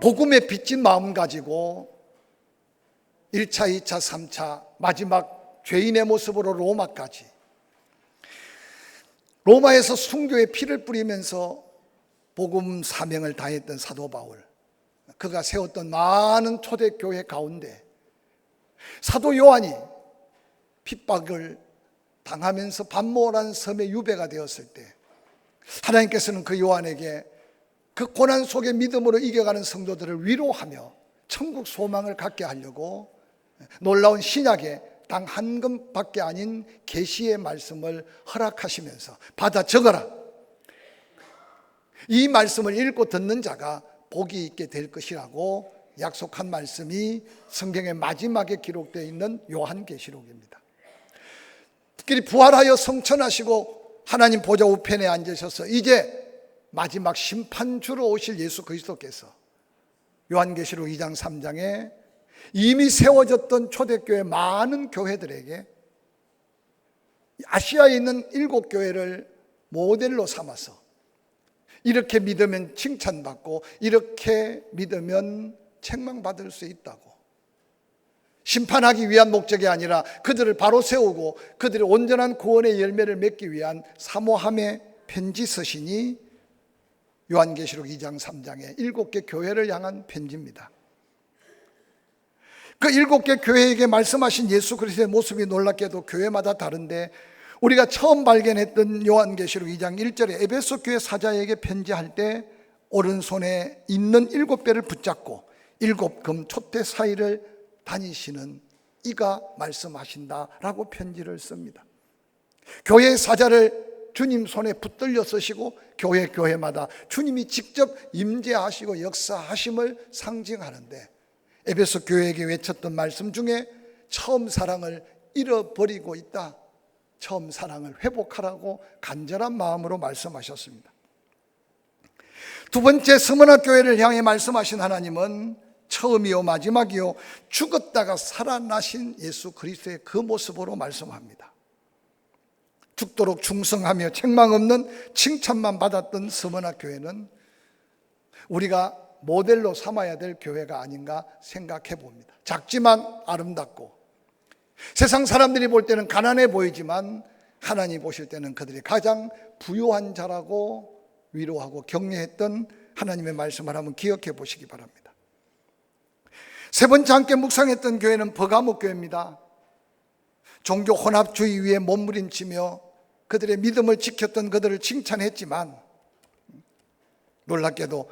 복음에 빚진 마음 가지고 1차, 2차, 3차 마지막 죄인의 모습으로 로마까지, 로마에서 순교의 피를 뿌리면서 복음 사명을 다했던 사도 바울, 그가 세웠던 많은 초대교회 가운데 사도 요한이 핍박을 당하면서 반모라는 섬의 유배가 되었을 때 하나님께서는 그 요한에게 그 고난 속에 믿음으로 이겨가는 성도들을 위로하며 천국 소망을 갖게 하려고 놀라운 신약의 단 한 권밖에 아닌 계시의 말씀을 허락하시면서 받아 적어라, 이 말씀을 읽고 듣는 자가 복이 있게 될 것이라고 약속한 말씀이 성경의 마지막에 기록되어 있는 요한계시록입니다. 특히 부활하여 성천하시고 하나님 보좌 우편에 앉으셔서 이제 마지막 심판주로 오실 예수 그리스도께서 요한계시록 2장 3장에 이미 세워졌던 초대교회 많은 교회들에게 아시아에 있는 7교회를 모델로 삼아서 이렇게 믿으면 칭찬받고 이렇게 믿으면 책망받을 수 있다고, 심판하기 위한 목적이 아니라 그들을 바로 세우고 그들의 온전한 구원의 열매를 맺기 위한 사모함의 편지 서신이 요한계시록 2장 3장의 7개 교회를 향한 편지입니다. 그 7개 교회에게 말씀하신 예수 그리스도의 모습이 놀랍게도 교회마다 다른데, 우리가 처음 발견했던 요한계시록 2장 1절에 에베소 교회 사자에게 편지할 때 오른손에 있는 7배를 붙잡고 7금 촛대 사이를 다니시는 이가 말씀하신다라고 편지를 씁니다. 교회 사자를 주님 손에 붙들려 쓰시고 교회마다 주님이 직접 임재하시고 역사하심을 상징하는데, 에베소 교회에게 외쳤던 말씀 중에 처음 사랑을 잃어버리고 있다, 처음 사랑을 회복하라고 간절한 마음으로 말씀하셨습니다. 두 번째, 스무나 교회를 향해 말씀하신 하나님은 처음이요 마지막이요 죽었다가 살아나신 예수 그리스도의 그 모습으로 말씀합니다. 죽도록 충성하며 책망 없는 칭찬만 받았던 스무나 교회는 우리가 모델로 삼아야 될 교회가 아닌가 생각해 봅니다. 작지만 아름답고 세상 사람들이 볼 때는 가난해 보이지만 하나님 보실 때는 그들이 가장 부유한 자라고 위로하고 격려했던 하나님의 말씀을 한번 기억해 보시기 바랍니다. 세 번째 함께 묵상했던 교회는 버가모 교회입니다. 종교 혼합주의 위에 몸부림치며 그들의 믿음을 지켰던 그들을 칭찬했지만 놀랍게도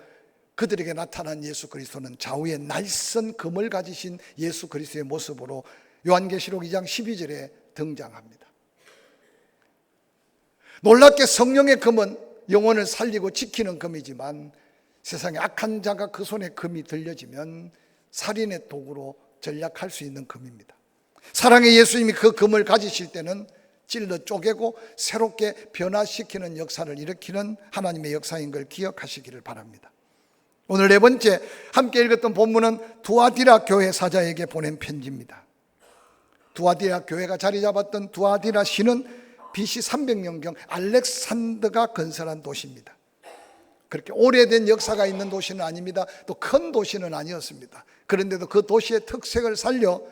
그들에게 나타난 예수 그리스도는 좌우에 날선 금을 가지신 예수 그리스도의 모습으로 요한계시록 2장 12절에 등장합니다. 놀랍게 성령의 금은 영혼을 살리고 지키는 금이지만 세상에 악한 자가 그 손에 금이 들려지면 살인의 도구로 전략할 수 있는 금입니다. 사랑의 예수님이 그 금을 가지실 때는 찔러 쪼개고 새롭게 변화시키는 역사를 일으키는 하나님의 역사인 걸 기억하시기를 바랍니다. 오늘 네 번째 함께 읽었던 본문은 두아디라 교회 사자에게 보낸 편지입니다. 두아디라 교회가 자리 잡았던 두아디라 시는 BC 300년경 알렉산더가 건설한 도시입니다. 그렇게 오래된 역사가 있는 도시는 아닙니다. 또 큰 도시는 아니었습니다. 그런데도 그 도시의 특색을 살려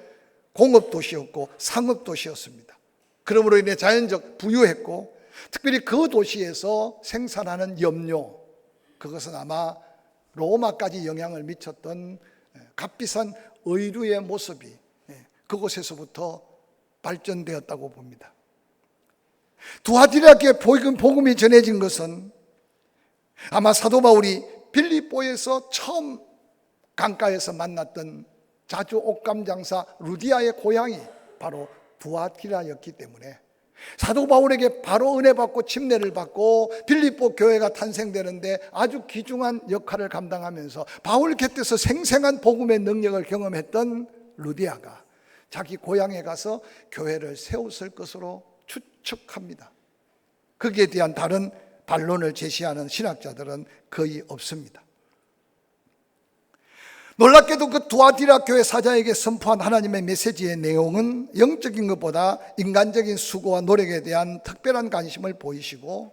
공업도시였고 상업도시였습니다. 그러므로 인해 자연적 부유했고, 특별히 그 도시에서 생산하는 염료, 그것은 아마 로마까지 영향을 미쳤던 값비싼 의류의 모습이 그곳에서부터 발전되었다고 봅니다. 두아디라교에 복음이 전해진 것은 아마 사도 바울이 빌립보에서 처음 강가에서 만났던 자주 옷감 장사 루디아의 고향이 바로 두아디라였기 때문에 사도 바울에게 바로 은혜 받고 침례를 받고 빌립보 교회가 탄생되는데 아주 귀중한 역할을 감당하면서 바울 곁에서 생생한 복음의 능력을 경험했던 루디아가 자기 고향에 가서 교회를 세웠을 것으로 추측합니다. 거기에 대한 다른 반론을 제시하는 신학자들은 거의 없습니다. 놀랍게도 그 두아디라 교회 사자에게 선포한 하나님의 메시지의 내용은 영적인 것보다 인간적인 수고와 노력에 대한 특별한 관심을 보이시고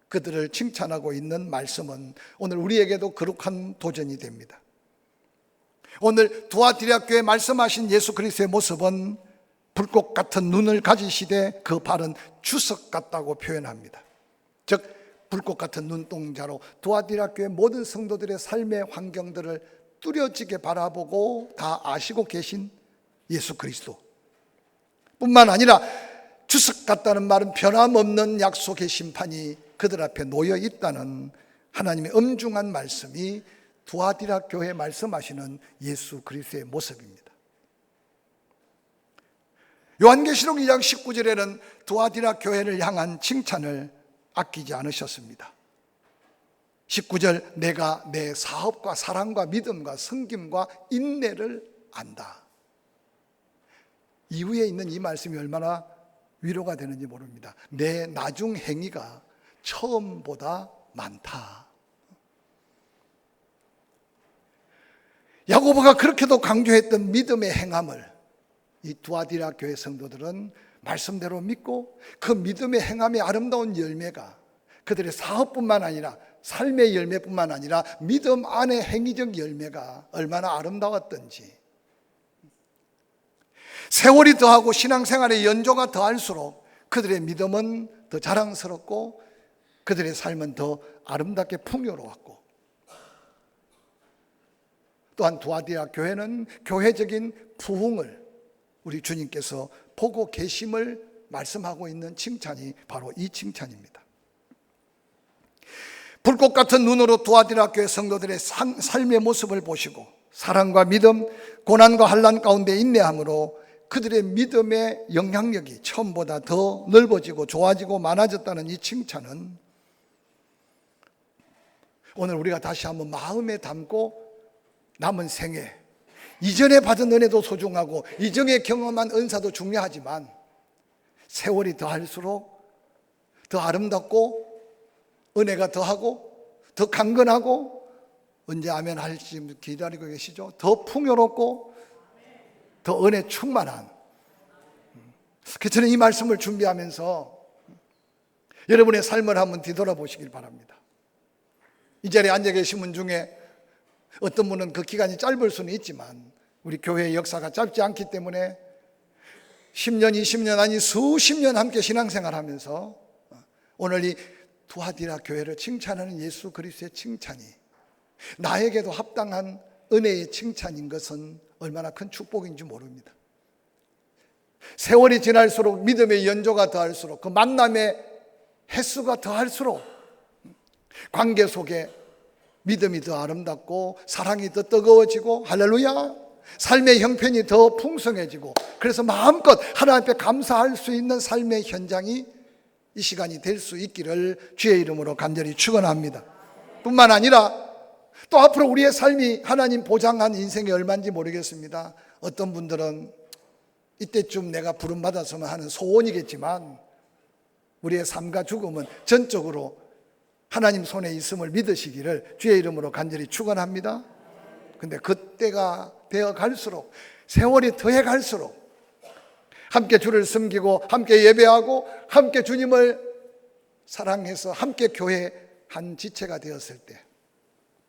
그들을 칭찬하고 있는 말씀은 오늘 우리에게도 거룩한 도전이 됩니다. 오늘 두아디라 교회 말씀하신 예수 그리스도의 모습은 불꽃 같은 눈을 가지시되 그 발은 주석 같다고 표현합니다. 즉 불꽃 같은 눈동자로 두아디라 교회 모든 성도들의 삶의 환경들을 뚜렷지게 바라보고 다 아시고 계신 예수 그리스도 뿐만 아니라 주석 같다는 말은 변함없는 약속의 심판이 그들 앞에 놓여 있다는 하나님의 엄중한 말씀이 두아디라 교회에 말씀하시는 예수 그리스도의 모습입니다. 요한계시록 2장 19절에는 두아디라 교회를 향한 칭찬을 아끼지 않으셨습니다. 19절, 내가 내 사업과 사랑과 믿음과 섬김과 인내를 안다. 이후에 있는 이 말씀이 얼마나 위로가 되는지 모릅니다. 내 나중 행위가 처음보다 많다. 야고보가 그렇게도 강조했던 믿음의 행함을 이 두아디라 교회 성도들은 말씀대로 믿고 그 믿음의 행함의 아름다운 열매가 그들의 사업뿐만 아니라 삶의 열매뿐만 아니라 믿음 안의 행위적 열매가 얼마나 아름다웠던지, 세월이 더하고 신앙생활의 연조가 더할수록 그들의 믿음은 더 자랑스럽고 그들의 삶은 더 아름답게 풍요로웠고, 또한 두아디라 교회는 교회적인 부흥을 우리 주님께서 보고 계심을 말씀하고 있는 칭찬이 바로 이 칭찬입니다. 불꽃 같은 눈으로 두아디라 교회 성도들의 삶의 모습을 보시고 사랑과 믿음, 고난과 환난 가운데 인내함으로 그들의 믿음의 영향력이 처음보다 더 넓어지고 좋아지고 많아졌다는 이 칭찬은 오늘 우리가 다시 한번 마음에 담고 남은 생애, 이전에 받은 은혜도 소중하고 이전에 경험한 은사도 중요하지만 세월이 더할수록 더 아름답고 은혜가 더하고 더 강건하고, 언제 아멘 할지 기다리고 계시죠? 더 풍요롭고 더 은혜 충만한, 그래서 저는 이 말씀을 준비하면서 여러분의 삶을 한번 뒤돌아보시길 바랍니다. 이 자리에 앉아 계신 분 중에 어떤 분은 그 기간이 짧을 수는 있지만 우리 교회의 역사가 짧지 않기 때문에 10년, 20년 아니 수십 년 함께 신앙생활하면서 오늘 이 두아디라 교회를 칭찬하는 예수 그리스도의 칭찬이 나에게도 합당한 은혜의 칭찬인 것은 얼마나 큰 축복인지 모릅니다. 세월이 지날수록 믿음의 연조가 더할수록 그 만남의 횟수가 더할수록 관계 속에 믿음이 더 아름답고 사랑이 더 뜨거워지고, 할렐루야, 삶의 형편이 더 풍성해지고, 그래서 마음껏 하나님 앞에 감사할 수 있는 삶의 현장이 이 시간이 될 수 있기를 주의 이름으로 간절히 축원합니다. 뿐만 아니라 또 앞으로 우리의 삶이 하나님 보장한 인생이 얼마인지 모르겠습니다. 어떤 분들은 이때쯤 내가 부름받았으면 하는 소원이겠지만 우리의 삶과 죽음은 전적으로 하나님 손에 있음을 믿으시기를 주의 이름으로 간절히 축원합니다. 근데 그때가 되어 갈수록, 세월이 더해 갈수록 함께 주를 섬기고 함께 예배하고 함께 주님을 사랑해서 함께 교회 한 지체가 되었을 때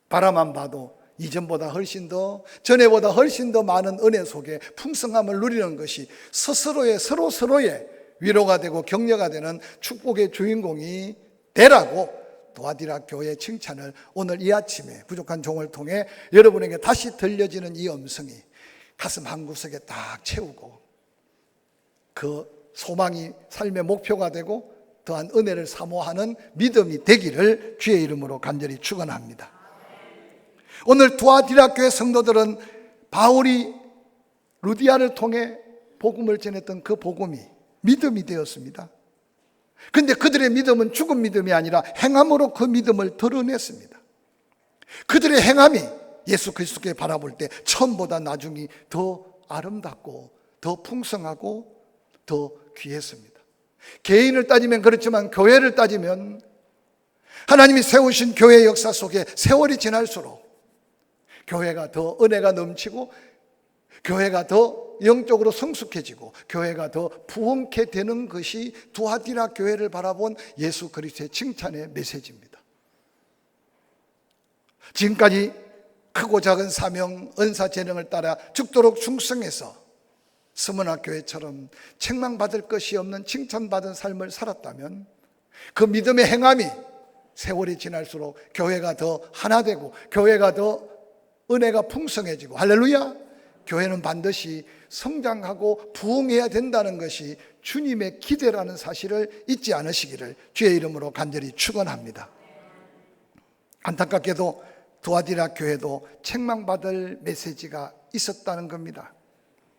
바라만 봐도 이전보다 훨씬 더, 전에보다 훨씬 더 많은 은혜 속에 풍성함을 누리는 것이 서로의 위로가 되고 격려가 되는 축복의 주인공이 되라고 두아디라 교회의 칭찬을 오늘 이 아침에 부족한 종을 통해 여러분에게 다시 들려지는 이 음성이 가슴 한구석에 딱 채우고 그 소망이 삶의 목표가 되고 또한 은혜를 사모하는 믿음이 되기를 주의 이름으로 간절히 축원합니다. 오늘 두아디라 교회 성도들은 바울이 루디아를 통해 복음을 전했던 그 복음이 믿음이 되었습니다. 그런데 그들의 믿음은 죽은 믿음이 아니라 행함으로 그 믿음을 드러냈습니다. 그들의 행함이 예수 그리스도께 바라볼 때 처음보다 나중이 더 아름답고 더 풍성하고 더 귀했습니다. 개인을 따지면 그렇지만 교회를 따지면 하나님이 세우신 교회의 역사 속에 세월이 지날수록 교회가 더 은혜가 넘치고 교회가 더 영적으로 성숙해지고 교회가 더 부흥케 되는 것이 두아디라 교회를 바라본 예수 그리스도의 칭찬의 메시지입니다. 지금까지 크고 작은 사명, 은사, 재능을 따라 죽도록 충성해서 스무나 교회처럼 책망받을 것이 없는 칭찬받은 삶을 살았다면 그 믿음의 행함이 세월이 지날수록 교회가 더 하나 되고 교회가 더 은혜가 풍성해지고, 할렐루야! 교회는 반드시 성장하고 부흥해야 된다는 것이 주님의 기대라는 사실을 잊지 않으시기를 주의 이름으로 간절히 축원합니다. 안타깝게도 두아디라 교회도 책망받을 메시지가 있었다는 겁니다.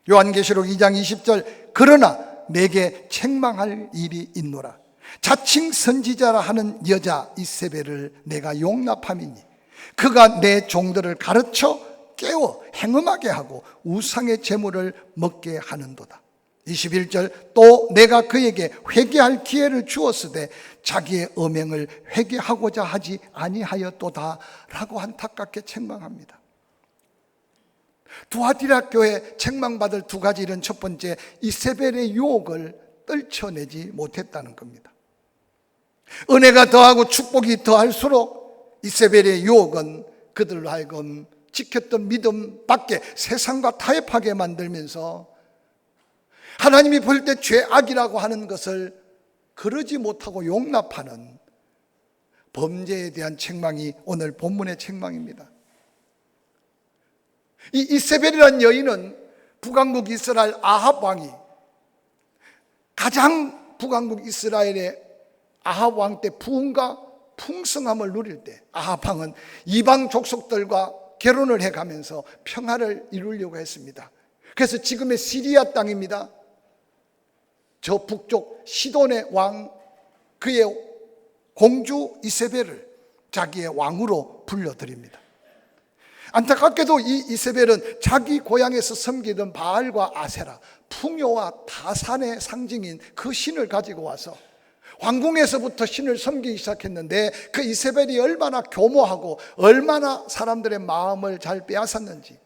요한계시록 2장 20절, 그러나 내게 책망할 일이 있노라. 자칭 선지자라 하는 여자 이세벨을 내가 용납함이니 그가 내 종들을 가르쳐 깨워 행음하게 하고 우상의 제물을 먹게 하는도다. 21절, 또 내가 그에게 회개할 기회를 주었으되 자기의 음행을 회개하고자 하지 아니하였도다 라고 안타깝게 책망합니다. 두아디라 교회 책망받을 두 가지 일은, 첫 번째, 이세벨의 유혹을 떨쳐내지 못했다는 겁니다. 은혜가 더하고 축복이 더할수록 이세벨의 유혹은 그들로 하여금 지켰던 믿음 밖에 세상과 타협하게 만들면서 하나님이 볼 때 죄악이라고 하는 것을 그러지 못하고 용납하는 범죄에 대한 책망이 오늘 본문의 책망입니다. 이 이세벨이라는 여인은 북왕국 이스라엘 아합 왕이, 가장 북왕국 이스라엘의 아합 왕 때 부흥과 풍성함을 누릴 때 아합 왕은 이방 족속들과 결혼을 해가면서 평화를 이루려고 했습니다. 그래서 지금의 시리아 땅입니다. 저 북쪽 시돈의 왕, 그의 공주 이세벨을 자기의 왕으로 불러들입니다. 안타깝게도 이 이세벨은 자기 고향에서 섬기던 바알과 아세라, 풍요와 다산의 상징인 그 신을 가지고 와서 왕궁에서부터 신을 섬기기 시작했는데, 그 이세벨이 얼마나 교모하고 얼마나 사람들의 마음을 잘 빼앗았는지,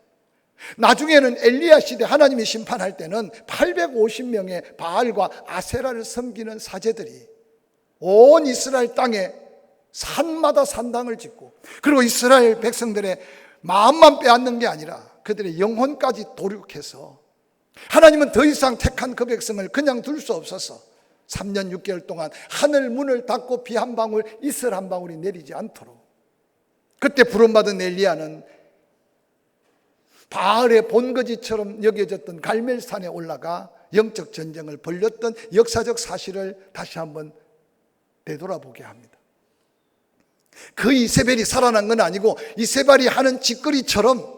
나중에는 엘리야 시대 하나님이 심판할 때는 850명의 바알과 아세라를 섬기는 사제들이 온 이스라엘 땅에 산마다 산당을 짓고, 그리고 이스라엘 백성들의 마음만 빼앗는 게 아니라 그들의 영혼까지 도륙해서, 하나님은 더 이상 택한 그 백성을 그냥 둘 수 없어서 3년 6개월 동안 하늘 문을 닫고 비 한 방울, 이슬 한 방울이 내리지 않도록, 그때 부름받은 엘리야는 바알의 본거지처럼 여겨졌던 갈멜산에 올라가 영적 전쟁을 벌였던 역사적 사실을 다시 한번 되돌아보게 합니다. 그 이세벨이 살아난 건 아니고, 이세벨이 하는 짓거리처럼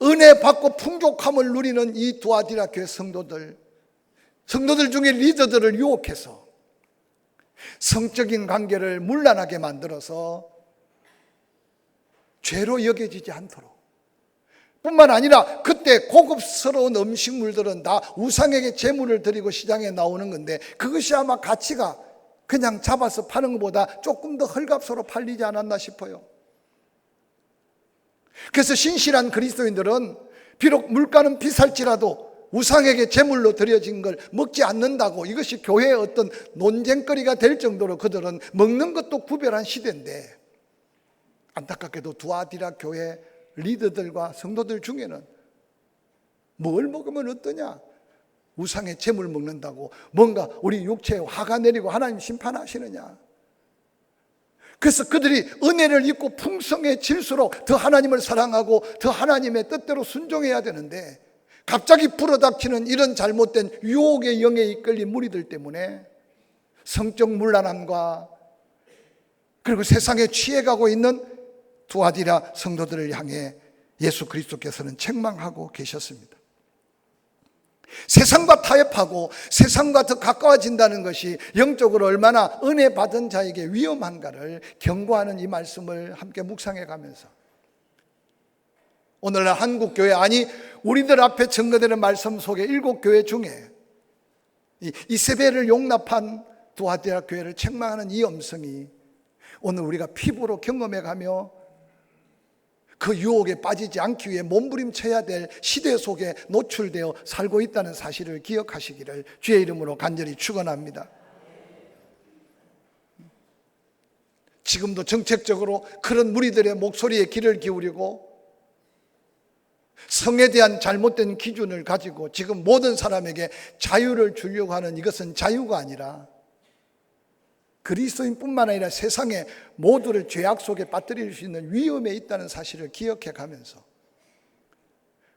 은혜 받고 풍족함을 누리는 이 두아디라 교회 성도들 중에 리더들을 유혹해서 성적인 관계를 문란하게 만들어서 죄로 여겨지지 않도록, 뿐만 아니라 그때 고급스러운 음식물들은 다 우상에게 제물을 드리고 시장에 나오는 건데, 그것이 아마 가치가 그냥 잡아서 파는 것보다 조금 더 헐값으로 팔리지 않았나 싶어요. 그래서 신실한 그리스도인들은 비록 물가는 비쌀지라도 우상에게 제물로 드려진 걸 먹지 않는다고, 이것이 교회의 어떤 논쟁거리가 될 정도로 그들은 먹는 것도 구별한 시대인데, 안타깝게도 두아디라 교회 리더들과 성도들 중에는 뭘 먹으면 어떠냐, 우상의 제물 먹는다고 뭔가 우리 육체에 화가 내리고 하나님 심판하시느냐. 그래서 그들이 은혜를 입고 풍성해질수록 더 하나님을 사랑하고 더 하나님의 뜻대로 순종해야 되는데, 갑자기 불어닥치는 이런 잘못된 유혹의 영에 이끌린 무리들 때문에 성적 문란함과 그리고 세상에 취해가고 있는 두아디라 성도들을 향해 예수 그리스도께서는 책망하고 계셨습니다. 세상과 타협하고 세상과 더 가까워진다는 것이 영적으로 얼마나 은혜 받은 자에게 위험한가를 경고하는 이 말씀을 함께 묵상해 가면서, 오늘날 한국교회, 아니 우리들 앞에 증거되는 말씀 속에 7교회 중에 이 이세벨을 용납한 두아디라 교회를 책망하는 이 음성이 오늘 우리가 피부로 경험해 가며 그 유혹에 빠지지 않기 위해 몸부림쳐야 될 시대 속에 노출되어 살고 있다는 사실을 기억하시기를 주의 이름으로 간절히 축원합니다. 지금도 정책적으로 그런 무리들의 목소리에 귀를 기울이고 성에 대한 잘못된 기준을 가지고 지금 모든 사람에게 자유를 주려고 하는 이것은 자유가 아니라 그리스도인뿐만 아니라 세상의 모두를 죄악 속에 빠뜨릴 수 있는 위험에 있다는 사실을 기억해 가면서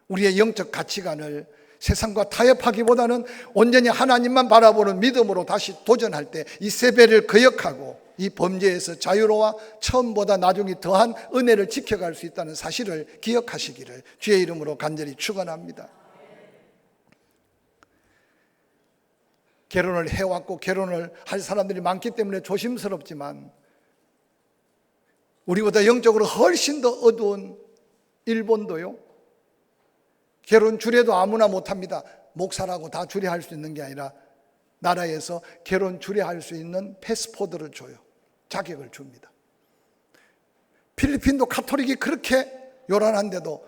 우리의 영적 가치관을 세상과 타협하기보다는 온전히 하나님만 바라보는 믿음으로 다시 도전할 때 이세벨을 거역하고 이 범죄에서 자유로워 처음보다 나중에 더한 은혜를 지켜갈 수 있다는 사실을 기억하시기를 주의 이름으로 간절히 축원합니다. 결혼을 해왔고 결혼을 할 사람들이 많기 때문에 조심스럽지만 우리보다 영적으로 훨씬 더 어두운 일본도요, 결혼 주례도 아무나 못합니다. 목사라고 다 주례할 수 있는 게 아니라 나라에서 결혼 주례할 수 있는 패스포드를 줘요. 자격을 줍니다. 필리핀도 카톨릭이 그렇게 요란한데도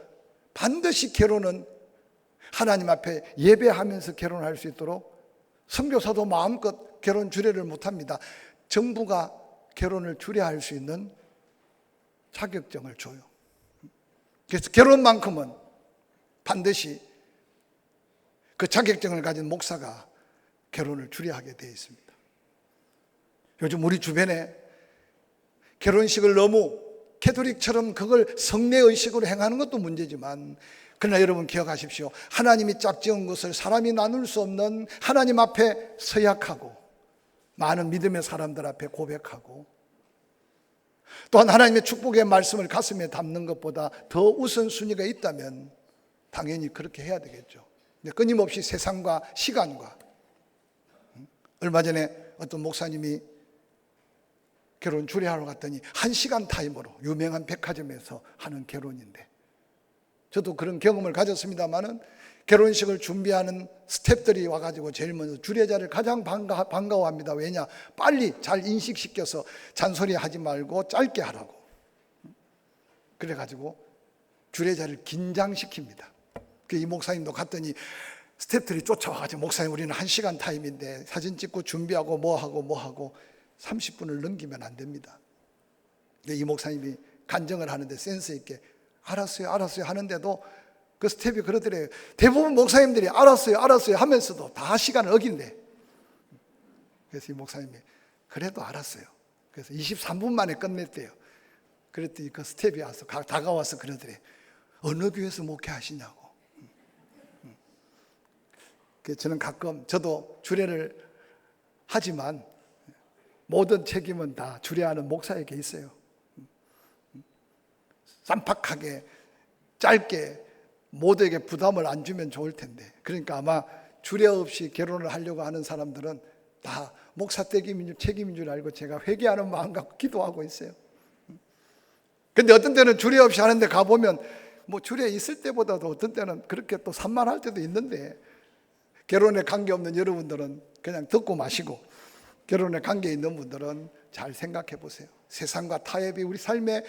반드시 결혼은 하나님 앞에 예배하면서 결혼할 수 있도록 선교사도 마음껏 결혼 주례를 못합니다. 정부가 결혼을 주례할 수 있는 자격증을 줘요. 그래서 결혼만큼은 반드시 그 자격증을 가진 목사가 결혼을 주례하게 되어 있습니다. 요즘 우리 주변에 결혼식을 너무 캐톨릭처럼 그걸 성례의식으로 행하는 것도 문제지만, 그러나 여러분 기억하십시오. 하나님이 짝지은 것을 사람이 나눌 수 없는 하나님 앞에 서약하고 많은 믿음의 사람들 앞에 고백하고 또한 하나님의 축복의 말씀을 가슴에 담는 것보다 더 우선순위가 있다면 당연히 그렇게 해야 되겠죠. 근데 끊임없이 세상과 시간과, 얼마 전에 어떤 목사님이 결혼 주례하러 갔더니 1시간 타임으로 유명한 백화점에서 하는 결혼인데, 저도 그런 경험을 가졌습니다마는 결혼식을 준비하는 스태프들이 와가지고 제일 먼저 주례자를 가장 반가워합니다. 왜냐? 빨리 잘 인식시켜서 잔소리하지 말고 짧게 하라고. 그래가지고 주례자를 긴장시킵니다. 이 목사님도 갔더니 스태프들이 쫓아와가지고, 목사님 우리는 1시간 타임인데 사진 찍고 준비하고 뭐하고 30분을 넘기면 안 됩니다. 근데 이 목사님이 간증을 하는데 센스 있게 알았어요 하는데도 그 스텝이 그러더래요. 대부분 목사님들이 알았어요 하면서도 다 시간을 어긴대. 그래서 이 목사님이 그래도 알았어요. 그래서 23분 만에 끝냈대요. 그랬더니 그 스텝이 와서 다가와서 그러더래요. 어느 교회에서 목회하시냐고. 그래서 저는 가끔, 저도 주례를 하지만 모든 책임은 다 주례하는 목사에게 있어요. 쌈박하게 짧게 모두에게 부담을 안 주면 좋을 텐데, 그러니까 아마 주례 없이 결혼을 하려고 하는 사람들은 다 목사 책임인 줄 알고 제가 회개하는 마음 갖고 기도하고 있어요. 근데 어떤 때는 주례 없이 하는데 가보면 뭐 주례 있을 때보다도 어떤 때는 그렇게 또 산만할 때도 있는데, 결혼에 관계없는 여러분들은 그냥 듣고 마시고 결혼에 관계 있는 분들은 잘 생각해 보세요. 세상과 타협이 우리 삶에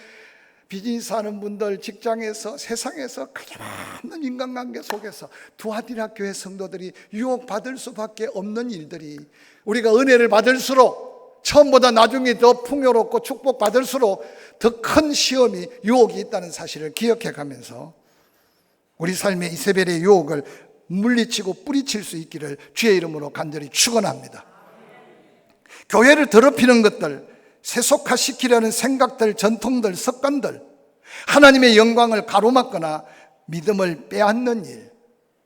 비즈니스 하는 분들, 직장에서, 세상에서 크게 많은 인간관계 속에서 두아디라 교회 성도들이 유혹받을 수밖에 없는 일들이, 우리가 은혜를 받을수록 처음보다 나중에 더 풍요롭고 축복받을수록 더 큰 시험이, 유혹이 있다는 사실을 기억해 가면서 우리 삶의 이세벨의 유혹을 물리치고 뿌리칠 수 있기를 주의 이름으로 간절히 축원합니다. 교회를 더럽히는 것들, 세속화시키려는 생각들, 전통들, 습관들, 하나님의 영광을 가로막거나 믿음을 빼앗는 일,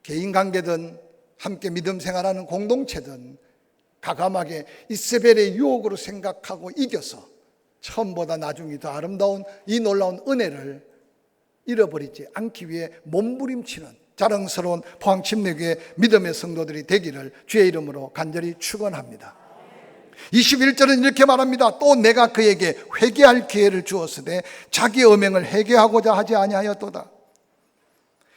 개인관계든 함께 믿음 생활하는 공동체든 과감하게 이세벨의 유혹으로 생각하고 이겨서 처음보다 나중이 더 아름다운 이 놀라운 은혜를 잃어버리지 않기 위해 몸부림치는 자랑스러운 포항침례교회 믿음의 성도들이 되기를 주의 이름으로 간절히 축원합니다. 21절은 이렇게 말합니다. 또 내가 그에게 회개할 기회를 주었으되 자기 음행을 회개하고자 하지 아니하였도다.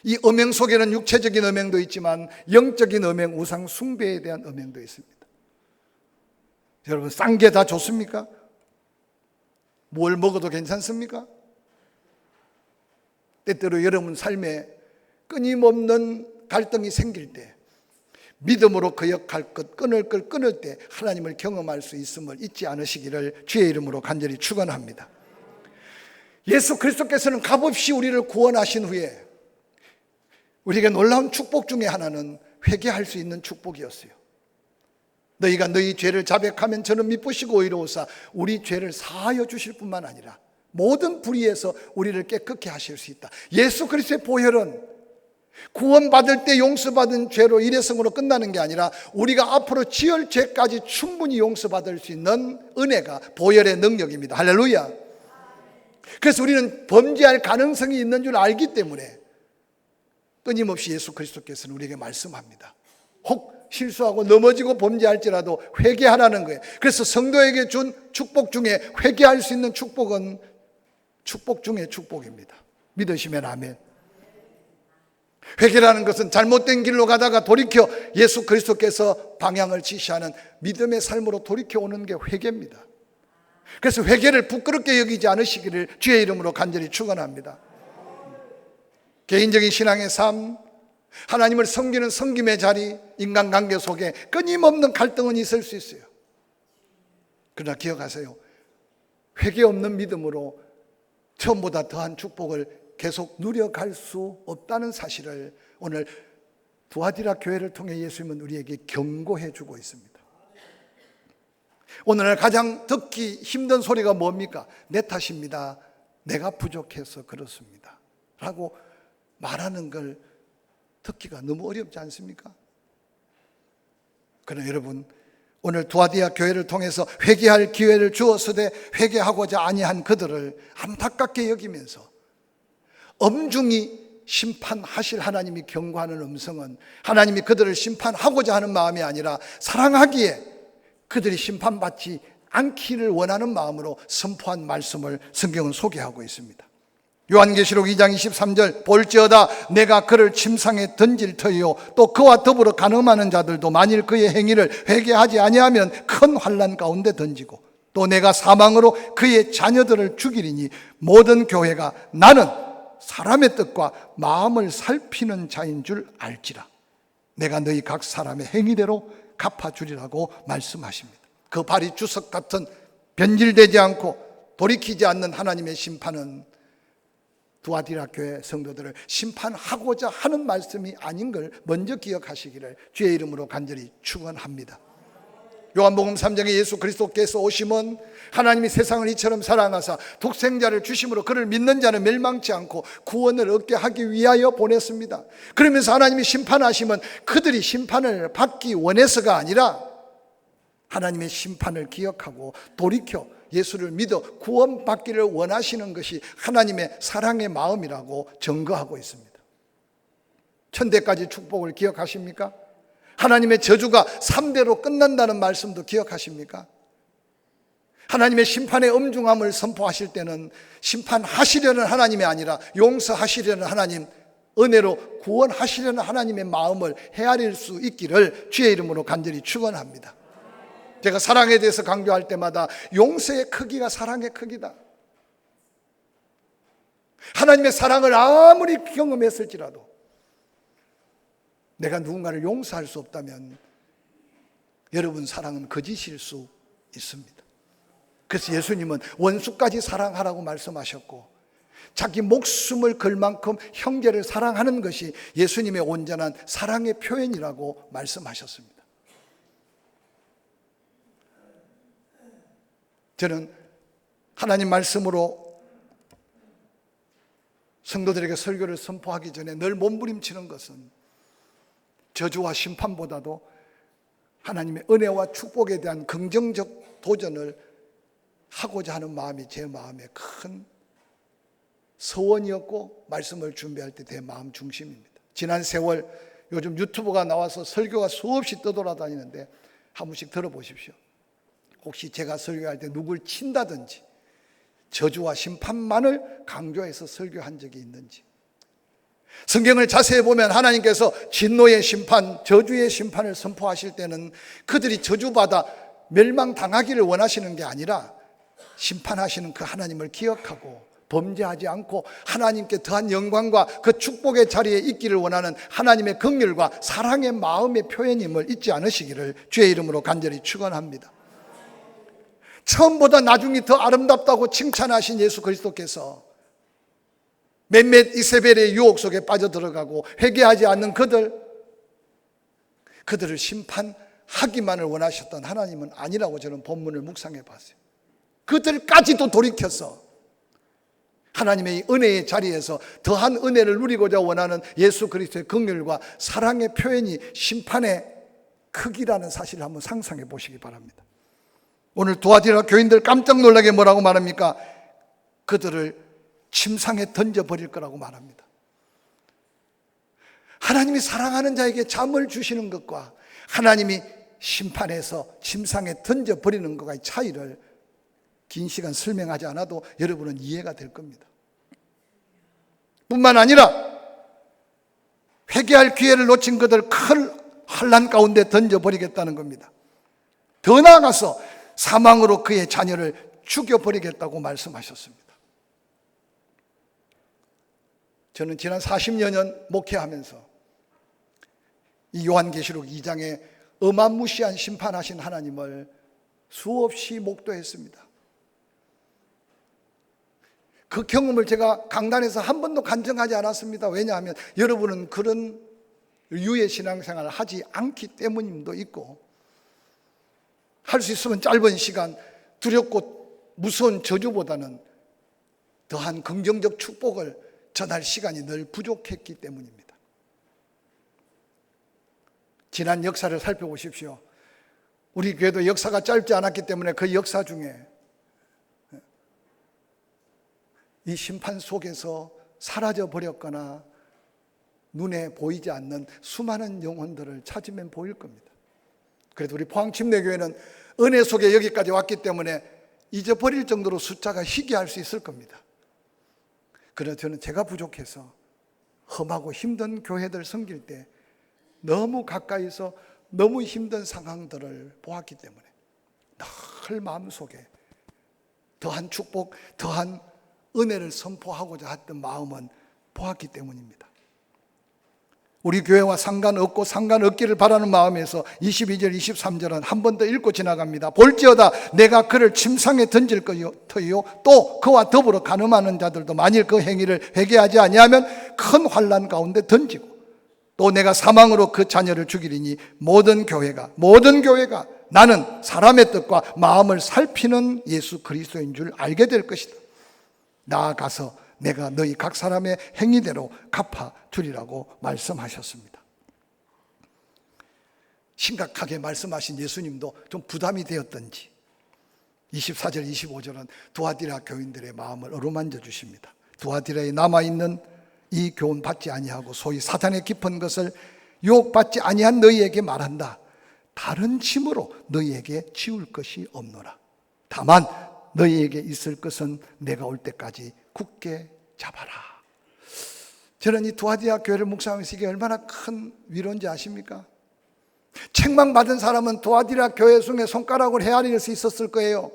이 음행 속에는 육체적인 음행도 있지만 영적인 음행, 우상 숭배에 대한 음행도 있습니다. 여러분, 싼 게 다 좋습니까? 뭘 먹어도 괜찮습니까? 때때로 여러분 삶에 끊임없는 갈등이 생길 때, 믿음으로 거역할 것, 끊을 걸 끊을 때 하나님을 경험할 수 있음을 잊지 않으시기를 주의 이름으로 간절히 축원합니다. 예수 그리스도께서는 값없이 우리를 구원하신 후에 우리에게 놀라운 축복 중에 하나는 회개할 수 있는 축복이었어요. 너희가 너희 죄를 자백하면 저는 미쁘시고 의로우사 우리 죄를 사하여 주실 뿐만 아니라 모든 불의에서 우리를 깨끗게 하실 수 있다. 예수 그리스도의 보혈은 구원받을 때 용서받은 죄로 일회성으로 끝나는 게 아니라 우리가 앞으로 지을 죄까지 충분히 용서받을 수 있는 은혜가 보혈의 능력입니다. 할렐루야. 그래서 우리는 범죄할 가능성이 있는 줄 알기 때문에 끊임없이 예수 그리스도께서는 우리에게 말씀합니다. 혹 실수하고 넘어지고 범죄할지라도 회개하라는 거예요. 그래서 성도에게 준 축복 중에 회개할 수 있는 축복은 축복 중에 축복입니다. 믿으시면 아멘. 회개라는 것은 잘못된 길로 가다가 돌이켜 예수 그리스도께서 방향을 지시하는 믿음의 삶으로 돌이켜 오는 게 회개입니다. 그래서 회개를 부끄럽게 여기지 않으시기를 주의 이름으로 간절히 축원합니다. 개인적인 신앙의 삶, 하나님을 섬기는 섬김의 자리, 인간관계 속에 끊임없는 갈등은 있을 수 있어요. 그러나 기억하세요. 회개 없는 믿음으로 처음보다 더한 축복을 계속 누려갈 수 없다는 사실을 오늘 두아디라 교회를 통해 예수님은 우리에게 경고해 주고 있습니다. 오늘 가장 듣기 힘든 소리가 뭡니까? 내 탓입니다. 내가 부족해서 그렇습니다. 라고 말하는 걸 듣기가 너무 어렵지 않습니까? 그러나 여러분, 오늘 두아디라 교회를 통해서 회개할 기회를 주었으되 회개하고자 아니한 그들을 안타깝게 여기면서 엄중히 심판하실 하나님이 경고하는 음성은 하나님이 그들을 심판하고자 하는 마음이 아니라 사랑하기에 그들이 심판받지 않기를 원하는 마음으로 선포한 말씀을 성경은 소개하고 있습니다. 요한계시록 2장 23절 볼지어다 내가 그를 침상에 던질 터이요 또 그와 더불어 간음하는 자들도 만일 그의 행위를 회개하지 아니하면 큰 환난 가운데 던지고 또 내가 사망으로 그의 자녀들을 죽이리니 모든 교회가 나는 사람의 뜻과 마음을 살피는 자인 줄 알지라. 내가 너희 각 사람의 행위대로 갚아주리라고 말씀하십니다. 그 발이 주석 같은 변질되지 않고 돌이키지 않는 하나님의 심판은 두아디라 교회 성도들을 심판하고자 하는 말씀이 아닌 걸 먼저 기억하시기를 주의 이름으로 간절히 축원합니다. 요한복음 3장에 예수 그리스도께서 오심은 하나님이 세상을 이처럼 사랑하사 독생자를 주심으로 그를 믿는 자는 멸망치 않고 구원을 얻게 하기 위하여 보냈습니다. 그러면서 하나님이 심판하시면 그들이 심판을 받기 원해서가 아니라 하나님의 심판을 기억하고 돌이켜 예수를 믿어 구원받기를 원하시는 것이 하나님의 사랑의 마음이라고 증거하고 있습니다. 천대까지 축복을 기억하십니까? 하나님의 저주가 3대로 끝난다는 말씀도 기억하십니까? 하나님의 심판의 엄중함을 선포하실 때는 심판하시려는 하나님이 아니라 용서하시려는 하나님, 은혜로 구원하시려는 하나님의 마음을 헤아릴 수 있기를 주의 이름으로 간절히 축원합니다. 제가 사랑에 대해서 강조할 때마다 용서의 크기가 사랑의 크기다. 하나님의 사랑을 아무리 경험했을지라도 내가 누군가를 용서할 수 없다면 여러분 사랑은 거짓일 수 있습니다. 그래서 예수님은 원수까지 사랑하라고 말씀하셨고 자기 목숨을 걸 만큼 형제를 사랑하는 것이 예수님의 온전한 사랑의 표현이라고 말씀하셨습니다. 저는 하나님 말씀으로 성도들에게 설교를 선포하기 전에 늘 몸부림치는 것은 저주와 심판보다도 하나님의 은혜와 축복에 대한 긍정적 도전을 하고자 하는 마음이 제 마음의 큰 서원이었고 말씀을 준비할 때 제 마음 중심입니다. 지난 세월 요즘 유튜브가 나와서 설교가 수없이 떠돌아다니는데 한 번씩 들어보십시오. 혹시 제가 설교할 때 누굴 친다든지 저주와 심판만을 강조해서 설교한 적이 있는지, 성경을 자세히 보면 하나님께서 진노의 심판, 저주의 심판을 선포하실 때는 그들이 저주받아 멸망당하기를 원하시는 게 아니라 심판하시는 그 하나님을 기억하고 범죄하지 않고 하나님께 더한 영광과 그 축복의 자리에 있기를 원하는 하나님의 긍휼과 사랑의 마음의 표현임을 잊지 않으시기를 주의 이름으로 간절히 축원합니다. 처음보다 나중이 더 아름답다고 칭찬하신 예수 그리스도께서 몇몇 이세벨의 유혹 속에 빠져들어가고 회개하지 않는 그들을 심판하기만을 원하셨던 하나님은 아니라고 저는 본문을 묵상해 봤어요. 그들까지도 돌이켜서 하나님의 이 은혜의 자리에서 더한 은혜를 누리고자 원하는 예수 그리스도의 긍휼과 사랑의 표현이 심판의 크기라는 사실을 한번 상상해 보시기 바랍니다. 오늘 두아디라 교인들 깜짝 놀라게 뭐라고 말합니까? 그들을 침상에 던져버릴 거라고 말합니다. 하나님이 사랑하는 자에게 잠을 주시는 것과 하나님이 심판해서 침상에 던져버리는 것과의 차이를 긴 시간 설명하지 않아도 여러분은 이해가 될 겁니다. 뿐만 아니라 회개할 기회를 놓친 그들 큰 환난 가운데 던져버리겠다는 겁니다. 더 나아가서 사망으로 그의 자녀를 죽여버리겠다고 말씀하셨습니다. 저는 지난 40여 목회하면서 이 요한계시록 2장에 어마무시한 심판하신 하나님을 수없이 목도했습니다. 그 경험을 제가 강단에서 한 번도 간증하지 않았습니다. 왜냐하면 여러분은 그런 유의 신앙생활을 하지 않기 때문임도 있고, 할 수 있으면 짧은 시간 두렵고 무서운 저주보다는 더한 긍정적 축복을 전할 시간이 늘 부족했기 때문입니다. 지난 역사를 살펴보십시오. 우리 교회도 역사가 짧지 않았기 때문에 그 역사 중에 이 심판 속에서 사라져 버렸거나 눈에 보이지 않는 수많은 영혼들을 찾으면 보일 겁니다. 그래도 우리 포항침례교회는 은혜 속에 여기까지 왔기 때문에 잊어버릴 정도로 숫자가 희귀할 수 있을 겁니다. 그래서 저는 제가 부족해서 험하고 힘든 교회들 섬길 때 너무 가까이서 너무 힘든 상황들을 보았기 때문에 늘 마음속에 더한 축복, 더한 은혜를 선포하고자 했던 마음은 보았기 때문입니다. 우리 교회와 상관없고 상관없기를 바라는 마음에서 22절 23절은 한 번 더 읽고 지나갑니다. 볼지어다 내가 그를 침상에 던질 터이요 또 그와 더불어 간음하는 자들도 만일 그 행위를 회개하지 아니하면 큰 환난 가운데 던지고 또 내가 사망으로 그 자녀를 죽이리니 모든 교회가 나는 사람의 뜻과 마음을 살피는 예수 그리스도인 줄 알게 될 것이다. 나아가서 내가 너희 각 사람의 행위대로 갚아주리라고 말씀하셨습니다. 심각하게 말씀하신 예수님도 좀 부담이 되었던지 24절 25절은 두아디라 교인들의 마음을 어루만져 주십니다. 두아디라에 남아있는 이 교훈 받지 아니하고 소위 사탄의 깊은 것을 유혹받지 아니한 너희에게 말한다. 다른 짐으로 너희에게 지울 것이 없노라. 다만 너희에게 있을 것은 내가 올 때까지 굳게 잡아라. 저는 이 두아디라 교회를 묵상하면서 이게 얼마나 큰 위로인지 아십니까? 책망받은 사람은 두아디라 교회 중에 손가락을 헤아릴 수 있었을 거예요.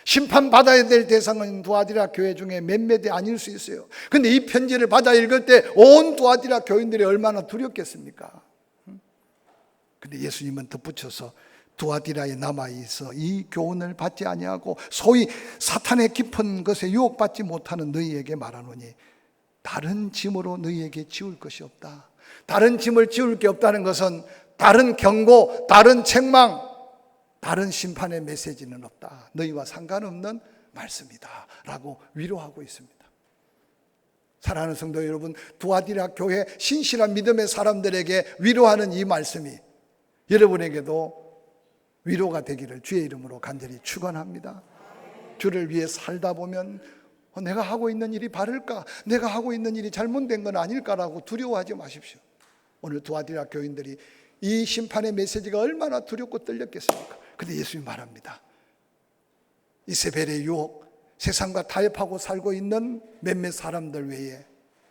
심판받아야 될 대상은 두아디라 교회 중에 몇몇이 아닐 수 있어요. 그런데 이 편지를 받아 읽을 때 온 두아디라 교인들이 얼마나 두렵겠습니까? 그런데 예수님은 덧붙여서 두아디라에 남아있어 이 교훈을 받지 아니하고 소위 사탄의 깊은 것에 유혹받지 못하는 너희에게 말하노니 다른 짐으로 너희에게 지울 것이 없다. 다른 짐을 지울 게 없다는 것은 다른 경고, 다른 책망, 다른 심판의 메시지는 없다. 너희와 상관없는 말씀이다 라고 위로하고 있습니다. 사랑하는 성도 여러분, 두아디라 교회 신실한 믿음의 사람들에게 위로하는 이 말씀이 여러분에게도 위로가 되기를 주의 이름으로 간절히 축원합니다. 주를 위해 살다 보면 내가 하고 있는 일이 바를까? 내가 하고 있는 일이 잘못된 건 아닐까라고 두려워하지 마십시오. 오늘 두아디라 교인들이 이 심판의 메시지가 얼마나 두렵고 떨렸겠습니까? 그런데 예수님이 말합니다. 이세벨의 유혹, 세상과 타협하고 살고 있는 몇몇 사람들 외에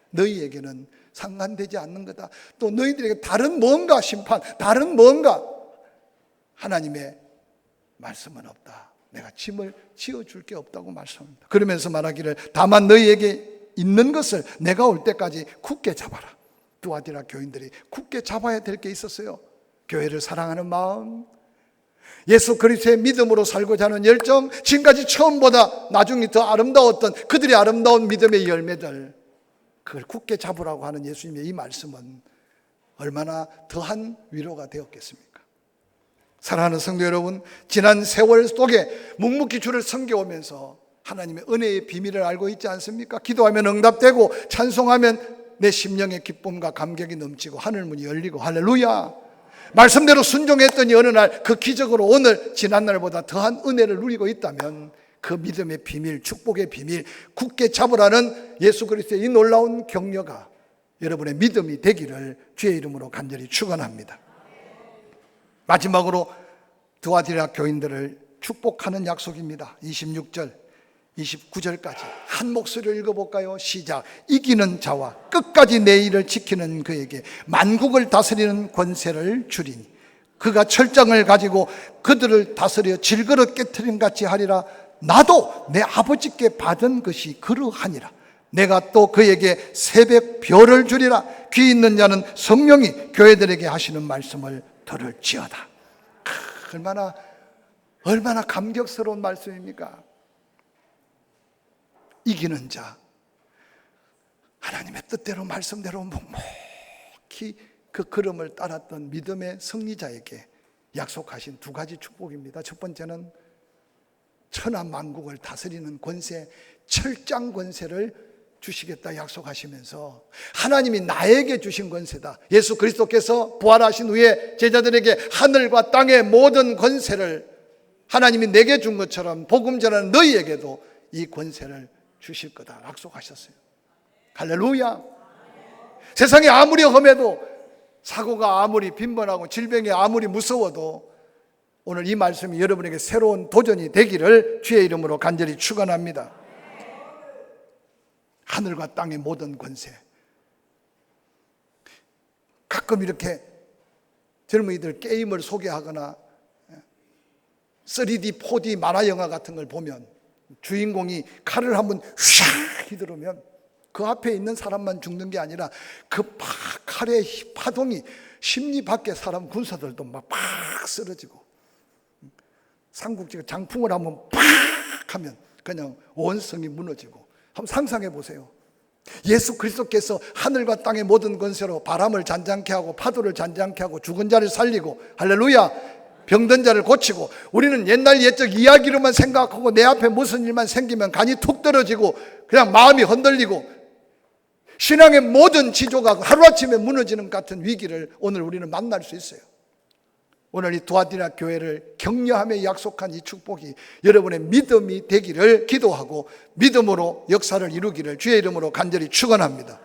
너희에게는 상관되지 않는 거다. 또 너희들에게 다른 뭔가 심판, 다른 뭔가 하나님의 말씀은 없다. 내가 짐을 지어줄 게 없다고 말씀합니다. 그러면서 말하기를 다만 너희에게 있는 것을 내가 올 때까지 굳게 잡아라. 두아디라 교인들이 굳게 잡아야 될 게 있었어요. 교회를 사랑하는 마음, 예수 그리스도의 믿음으로 살고자 하는 열정, 지금까지 처음보다 나중에 더 아름다웠던 그들의 아름다운 믿음의 열매들, 그걸 굳게 잡으라고 하는 예수님의 이 말씀은 얼마나 더한 위로가 되었겠습니까? 사랑하는 성도 여러분, 지난 세월 속에 묵묵히 주를 섬겨오면서 하나님의 은혜의 비밀을 알고 있지 않습니까? 기도하면 응답되고 찬송하면 내 심령의 기쁨과 감격이 넘치고 하늘문이 열리고 할렐루야. 말씀대로 순종했더니 어느 날 그 기적으로 오늘 지난날보다 더한 은혜를 누리고 있다면 그 믿음의 비밀, 축복의 비밀, 굳게 잡으라는 예수 그리스도의 이 놀라운 격려가 여러분의 믿음이 되기를 주의 이름으로 간절히 축원합니다. 마지막으로 두아디라 교인들을 축복하는 약속입니다. 26절 29절까지 한 목소리로 읽어볼까요? 시작. 이기는 자와 끝까지 내 일을 지키는 그에게 만국을 다스리는 권세를 주리니 그가 철장을 가지고 그들을 다스려 질그릇 깨트림 같이 하리라. 나도 내 아버지께 받은 것이 그러하니라. 내가 또 그에게 새벽 별을 주리라. 귀 있는 자는 성령이 교회들에게 하시는 말씀을 들을지어다. 얼마나 감격스러운 말씀입니까? 이기는 자, 하나님의 뜻대로 말씀대로 묵묵히 그 걸음을 따랐던 믿음의 승리자에게 약속하신 두 가지 축복입니다. 첫 번째는 천하 만국을 다스리는 권세, 철장 권세를 주시겠다 약속하시면서 하나님이 나에게 주신 권세다. 예수 그리스도께서 부활하신 후에 제자들에게 하늘과 땅의 모든 권세를 하나님이 내게 준 것처럼 복음 전하는 너희에게도 이 권세를 주실 거다 약속하셨어요. 할렐루야. 세상이 아무리 험해도, 사고가 아무리 빈번하고 질병이 아무리 무서워도 오늘 이 말씀이 여러분에게 새로운 도전이 되기를 주의 이름으로 간절히 축원합니다. 하늘과 땅의 모든 권세. 가끔 이렇게 젊은이들 게임을 소개하거나 3D, 4D 만화 영화 같은 걸 보면 주인공이 칼을 한번 휘 휘두르면 그 앞에 있는 사람만 죽는 게 아니라 그 칼의 파동이 심리 밖에 사람 군사들도 막 팍 쓰러지고, 삼국지가 장풍을 한번 팍 하면 그냥 원성이 무너지고. 한번 상상해 보세요. 예수 그리스도께서 하늘과 땅의 모든 권세로 바람을 잔잔케 하고 파도를 잔잔케 하고 죽은 자를 살리고, 할렐루야, 병든 자를 고치고, 우리는 옛날 옛적 이야기로만 생각하고 내 앞에 무슨 일만 생기면 간이 툭 떨어지고 그냥 마음이 흔들리고 신앙의 모든 지조가 하루아침에 무너지는 같은 위기를 오늘 우리는 만날 수 있어요. 오늘 이 두아디라 교회를 격려하며 약속한 이 축복이 여러분의 믿음이 되기를 기도하고 믿음으로 역사를 이루기를 주의 이름으로 간절히 축원합니다.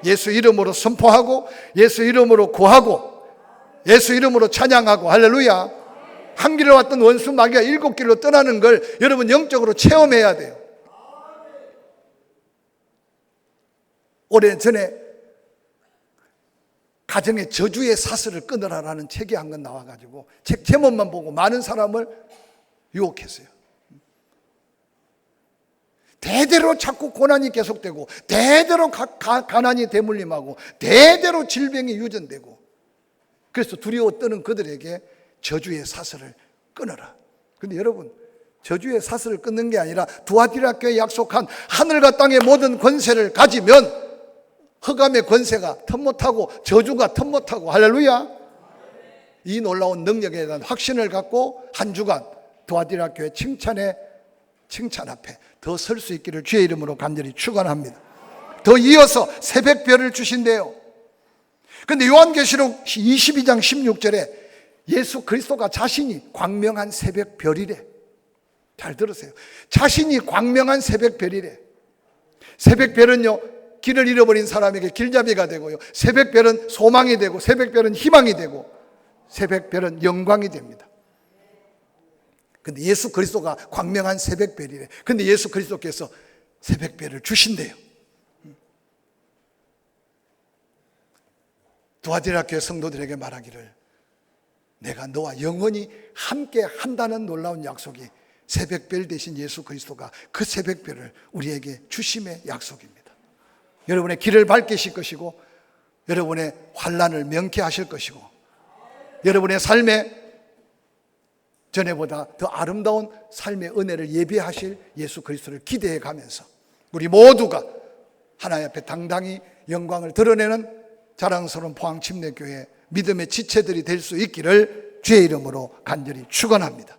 예수 이름으로 선포하고 예수 이름으로 구하고 예수 이름으로 찬양하고, 할렐루야. 한 길로 왔던 원수 마귀가 7길로 떠나는 걸 여러분 영적으로 체험해야 돼요. 오래전에 가정의 저주의 사슬을 끊으라라는 책이 한 권 나와가지고 책 제목만 보고 많은 사람을 유혹했어요. 대대로 자꾸 고난이 계속되고 대대로 가난이 대물림하고 대대로 질병이 유전되고, 그래서 두려워 떠는 그들에게 저주의 사슬을 끊어라. 그런데 여러분, 저주의 사슬을 끊는 게 아니라 두아디라 교회에 약속한 하늘과 땅의 모든 권세를 가지면 흑암의 권세가 틈못하고 저주가 틈못하고, 할렐루야. 이 놀라운 능력에 대한 확신을 갖고 한 주간 두아디라 교회 칭찬 앞에 더 설 수 있기를 주의 이름으로 간절히 축원합니다. 더 이어서 새벽별을 주신대요. 그런데 요한계시록 22장 16절에 예수 그리스도가 자신이 광명한 새벽별이래. 잘 들으세요. 자신이 광명한 새벽별이래. 새벽별은요, 길을 잃어버린 사람에게 길잡이가 되고요, 새벽별은 소망이 되고, 새벽별은 희망이 되고, 새벽별은 영광이 됩니다. 근데 예수 그리스도가 광명한 새벽별이래. 근데 예수 그리스도께서 새벽별을 주신대요. 두아디라 교회 성도들에게 말하기를 내가 너와 영원히 함께 한다는 놀라운 약속이 새벽별 대신 예수 그리스도가 그 새벽별을 우리에게 주심의 약속입니다. 여러분의 길을 밝히실 것이고 여러분의 환난을 명쾌하실 것이고 여러분의 삶에 전에보다 더 아름다운 삶의 은혜를 예비하실 예수 그리스도를 기대해 가면서 우리 모두가 하나님 앞에 당당히 영광을 드러내는 자랑스러운 포항침례교회 믿음의 지체들이 될 수 있기를 주의 이름으로 간절히 축원합니다.